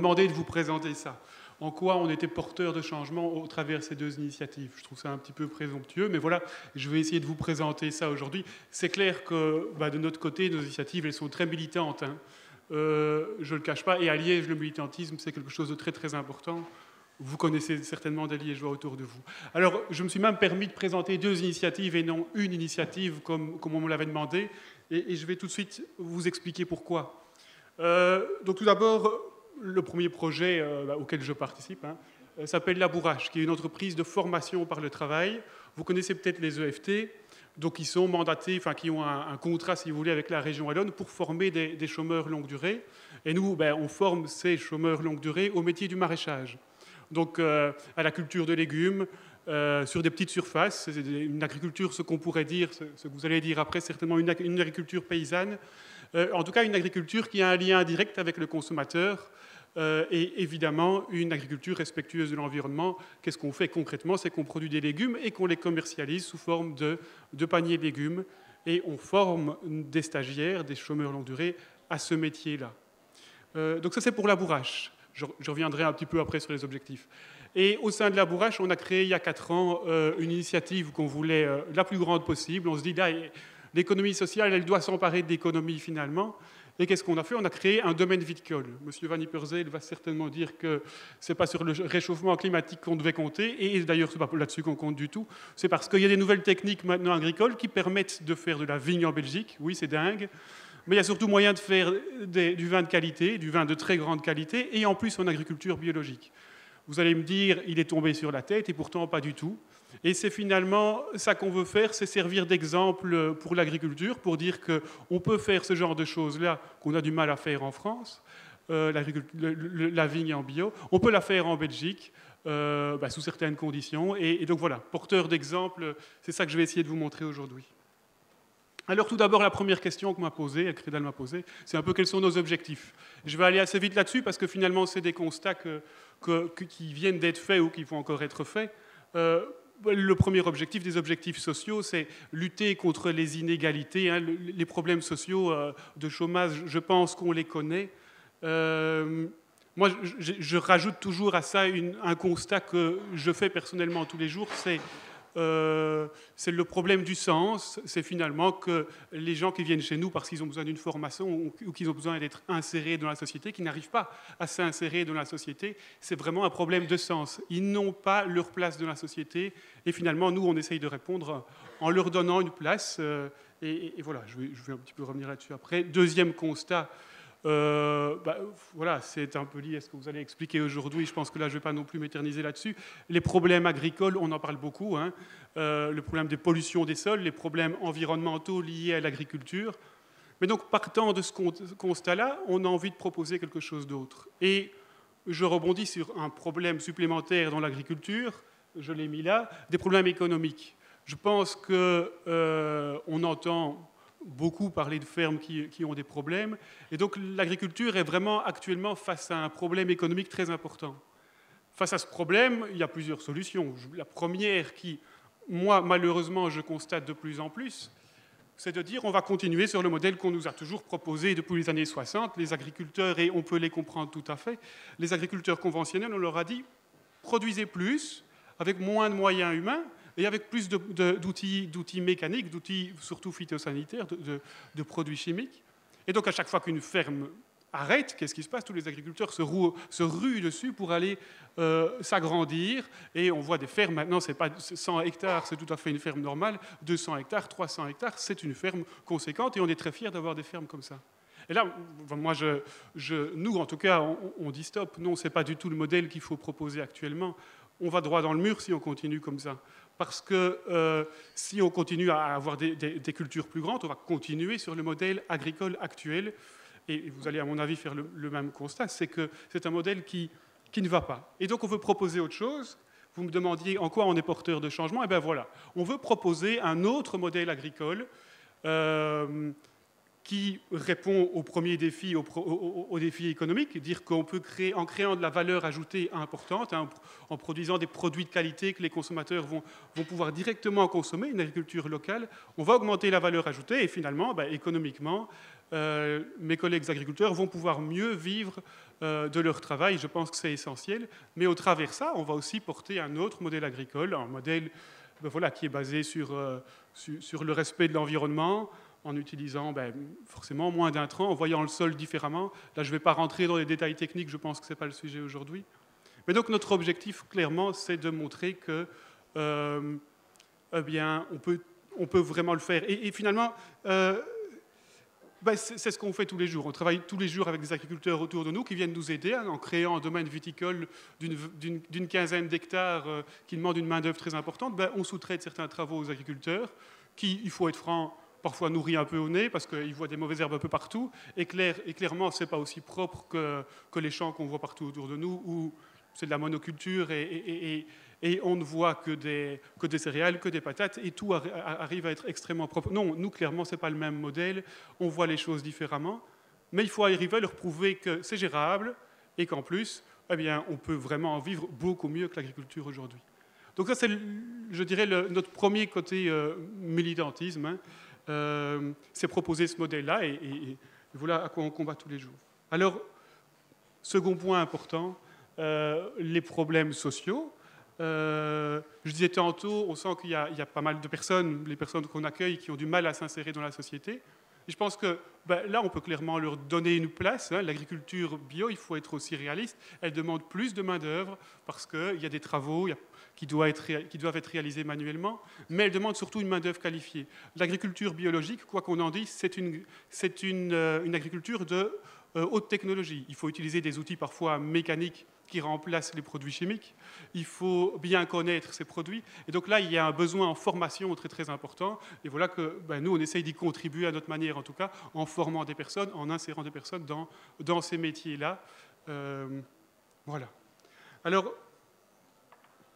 demandé de vous présenter ça. En quoi on était porteur de changement au travers de ces deux initiatives. Je trouve ça un petit peu présomptueux, mais voilà, je vais essayer de vous présenter ça aujourd'hui. C'est clair que de notre côté, nos initiatives, elles sont très militantes, hein. Je ne le cache pas, et à Liège, le militantisme, c'est quelque chose de très très important. Vous connaissez certainement des Liégeois autour de vous. Alors, je me suis même permis de présenter deux initiatives et non une initiative, comme on me l'avait demandé, et je vais tout de suite vous expliquer pourquoi. Donc tout d'abord, le premier projet auquel je participe s'appelle Labourage, qui est une entreprise de formation par le travail. Vous connaissez peut-être les EFT, donc ils sont mandatés, enfin qui ont un contrat, si vous voulez, avec la région wallonne pour former des chômeurs longue durée. Et nous, on forme ces chômeurs longue durée au métier du maraîchage. Donc à la culture de légumes, sur des petites surfaces, c'est une agriculture, ce qu'on pourrait dire, ce que vous allez dire après, certainement une agriculture paysanne. En tout cas, une agriculture qui a un lien direct avec le consommateur et évidemment une agriculture respectueuse de l'environnement. Qu'est-ce qu'on fait concrètement? C'est qu'on produit des légumes et qu'on les commercialise sous forme de paniers de légumes. Et on forme des stagiaires, des chômeurs longue durée à ce métier-là. Donc ça, c'est pour Labourage. Je reviendrai un petit peu après sur les objectifs. Et au sein de Labourage, on a créé il y a 4 ans une initiative qu'on voulait la plus grande possible. On se dit, là, l'économie sociale, elle doit s'emparer de l'économie finalement. Et qu'est-ce qu'on a fait? On a créé un domaine viticole. Monsieur Van Ypersel va certainement dire que ce n'est pas sur le réchauffement climatique qu'on devait compter, et d'ailleurs, ce n'est pas là-dessus qu'on compte du tout. C'est parce qu'il y a des nouvelles techniques maintenant agricoles qui permettent de faire de la vigne en Belgique. Oui, c'est dingue. Mais il y a surtout moyen de faire du vin de qualité, du vin de très grande qualité, et en plus en agriculture biologique. Vous allez me dire, il est tombé sur la tête, et pourtant pas du tout. Et c'est finalement ça qu'on veut faire, c'est servir d'exemple pour l'agriculture, pour dire qu'on peut faire ce genre de choses-là qu'on a du mal à faire en France, la vigne en bio. On peut la faire en Belgique, sous certaines conditions. Et donc voilà, porteur d'exemple, c'est ça que je vais essayer de vous montrer aujourd'hui. Alors tout d'abord, la première question que Crédal m'a posée, c'est un peu quels sont nos objectifs. Je vais aller assez vite là-dessus parce que finalement, c'est des constats qui viennent d'être faits ou qui vont encore être faits. Le premier objectif des objectifs sociaux, c'est lutter contre les inégalités, les problèmes sociaux de chômage, je pense qu'on les connaît. Moi, je rajoute toujours à ça un constat que je fais personnellement tous les jours, c'est le problème du sens. C'est finalement que les gens qui viennent chez nous parce qu'ils ont besoin d'une formation ou qu'ils ont besoin d'être insérés dans la société, qui n'arrivent pas à s'insérer dans la société, c'est vraiment un problème de sens. Ils n'ont pas leur place dans la société et finalement, nous, on essaye de répondre en leur donnant une place. Et voilà, je vais un petit peu revenir là-dessus après. Deuxième constat, voilà, c'est un peu lié à ce que vous allez expliquer aujourd'hui. Je pense que là, je ne vais pas non plus m'éterniser là-dessus. Les problèmes agricoles, on en parle beaucoup. Le problème des pollutions des sols, les problèmes environnementaux liés à l'agriculture. Mais donc, partant de ce constat-là, on a envie de proposer quelque chose d'autre. Et je rebondis sur un problème supplémentaire dans l'agriculture, je l'ai mis là, des problèmes économiques. Je pense qu'on entend beaucoup parler de fermes qui ont des problèmes. Et donc l'agriculture est vraiment actuellement face à un problème économique très important. Face à ce problème, il y a plusieurs solutions. La première qui, moi, malheureusement, je constate de plus en plus, c'est de dire on va continuer sur le modèle qu'on nous a toujours proposé depuis les années 60. Les agriculteurs, et on peut les comprendre tout à fait, les agriculteurs conventionnels, on leur a dit produisez plus, avec moins de moyens humains, et avec plus d'outils mécaniques, d'outils surtout phytosanitaires, de produits chimiques. Et donc à chaque fois qu'une ferme arrête, qu'est-ce qui se passe? Tous les agriculteurs se ruent dessus pour aller s'agrandir. Et on voit des fermes, maintenant, c'est pas 100 hectares, c'est tout à fait une ferme normale, 200 hectares, 300 hectares, c'est une ferme conséquente, et on est très fiers d'avoir des fermes comme ça. Et là, moi, nous, en tout cas, on dit stop. Non, ce n'est pas du tout le modèle qu'il faut proposer actuellement. On va droit dans le mur si on continue comme ça. Parce que si on continue à avoir des cultures plus grandes, on va continuer sur le modèle agricole actuel. Et vous allez, à mon avis, faire le même constat, c'est que c'est un modèle qui ne va pas. Et donc, on veut proposer autre chose. Vous me demandiez en quoi on est porteur de changement. Eh bien voilà, on veut proposer un autre modèle agricole qui répond au premier défi, au défi économique, dire qu'on peut créer, en créant de la valeur ajoutée importante, en produisant des produits de qualité que les consommateurs vont pouvoir directement consommer, une agriculture locale, on va augmenter la valeur ajoutée et finalement, économiquement, mes collègues agriculteurs vont pouvoir mieux vivre de leur travail. Je pense que c'est essentiel. Mais au travers de ça, on va aussi porter un autre modèle agricole, un modèle voilà, qui est basé sur le respect de l'environnement, en utilisant forcément moins d'intrants, en voyant le sol différemment. Là, je ne vais pas rentrer dans les détails techniques, je pense que ce n'est pas le sujet aujourd'hui. Mais donc notre objectif, clairement, c'est de montrer que eh bien, on peut vraiment le faire. Et finalement, c'est ce qu'on fait tous les jours. On travaille tous les jours avec des agriculteurs autour de nous qui viennent nous aider en créant un domaine viticole d'une quinzaine d'hectares qui demande une main-d'œuvre très importante. On sous-traite certains travaux aux agriculteurs qui, il faut être franc, parfois nourrit un peu au nez parce qu'ils voient des mauvaises herbes un peu partout. Et clairement, ce n'est pas aussi propre que les champs qu'on voit partout autour de nous où c'est de la monoculture et on ne voit que des céréales, que des patates, et tout arrive à être extrêmement propre. Non, nous, clairement, ce n'est pas le même modèle, on voit les choses différemment, mais il faut arriver à leur prouver que c'est gérable et qu'en plus, eh bien, on peut vraiment en vivre beaucoup mieux que l'agriculture aujourd'hui. Donc ça, c'est, je dirais, notre premier côté militantisme, hein. C'est proposer ce modèle-là, et voilà à quoi on combat tous les jours. Alors, second point important, les problèmes sociaux. Je disais tantôt, on sent qu'il y a pas mal de personnes, les personnes qu'on accueille, qui ont du mal à s'insérer dans la société. Et je pense que là, on peut clairement leur donner une place. Hein. L'agriculture bio, il faut être aussi réaliste. Elle demande plus de main-d'œuvre parce qu'il y a des travaux qui doivent être réalisés manuellement, mais elle demande surtout une main-d'œuvre qualifiée. L'agriculture biologique, quoi qu'on en dise, c'est une agriculture de haute technologie. Il faut utiliser des outils parfois mécaniques qui remplacent les produits chimiques. Il faut bien connaître ces produits. Et donc là, il y a un besoin en formation très, très important. Et voilà que nous, on essaye d'y contribuer à notre manière, en tout cas, en formant des personnes, en insérant des personnes dans ces métiers-là. Voilà. Alors,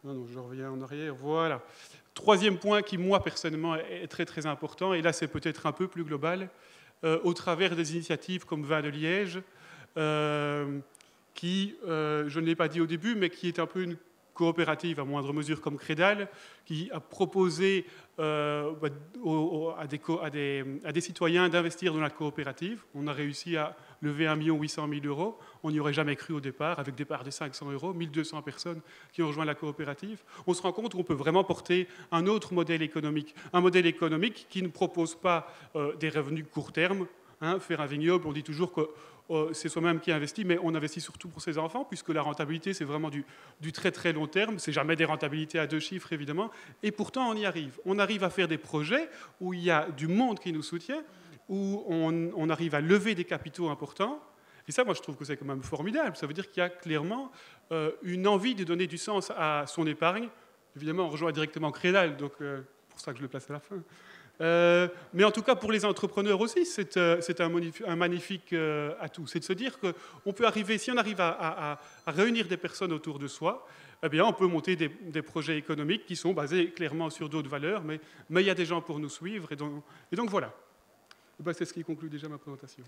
non, je reviens en arrière. Voilà. Troisième point qui, moi, personnellement, est très, très important, et là, c'est peut-être un peu plus global, au travers des initiatives comme Vin de Liège, qui, je ne l'ai pas dit au début, mais qui est un peu une coopérative à moindre mesure comme Crédal, qui a proposé à des citoyens d'investir dans la coopérative. On a réussi à lever 1 800 000 €. On n'y aurait jamais cru au départ, avec des parts de 500 €, 1200 personnes qui ont rejoint la coopérative. On se rend compte qu'on peut vraiment porter un autre modèle économique. Un modèle économique qui ne propose pas des revenus court terme. Hein, faire un vignoble, on dit toujours que c'est soi-même qui investit, mais on investit surtout pour ses enfants, puisque la rentabilité, c'est vraiment du très très long terme. C'est jamais des rentabilités à 2 chiffres, évidemment. Et pourtant, on y arrive. On arrive à faire des projets où il y a du monde qui nous soutient, où on arrive à lever des capitaux importants. Et ça, moi, je trouve que c'est quand même formidable. Ça veut dire qu'il y a clairement une envie de donner du sens à son épargne. Évidemment, on rejoint directement Crédal, donc pour ça que je le place à la fin. Mais en tout cas, pour les entrepreneurs aussi, c'est un magnifique atout. C'est de se dire qu'on peut arriver, si on arrive à réunir des personnes autour de soi, eh bien, on peut monter des projets économiques qui sont basés clairement sur d'autres valeurs, mais il y a des gens pour nous suivre. Et donc voilà. C'est ce qui conclut déjà ma présentation.